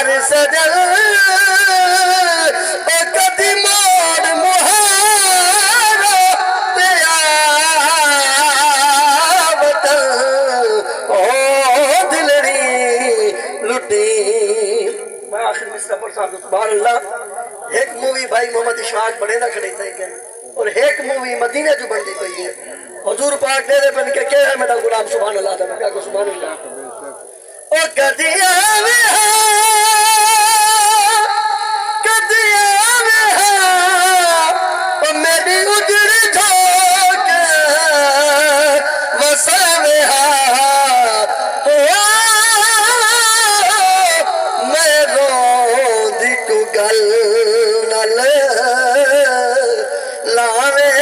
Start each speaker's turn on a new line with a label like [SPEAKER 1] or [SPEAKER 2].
[SPEAKER 1] यार सजल कदी मोड़ मुहारा ते आवत ओ दिलड़ी लुटी। मैं आखिर में सफर साहब सुभान अल्लाह। एक मूवी भाई मोहम्मद इशफाक बड़े ना खड़े थे और एक मूवी मदीने जो बनती पई है हुजूर पाक दे दे बन के क्या है मेरा गुलाम सुभान अल्लाह था क्या को सुभान अल्लाह। ओ कदिया में है कदिया में है ओ मेरी उजड़ी झोंके वसा में है ओ मैं रोंदी को गल नल लावे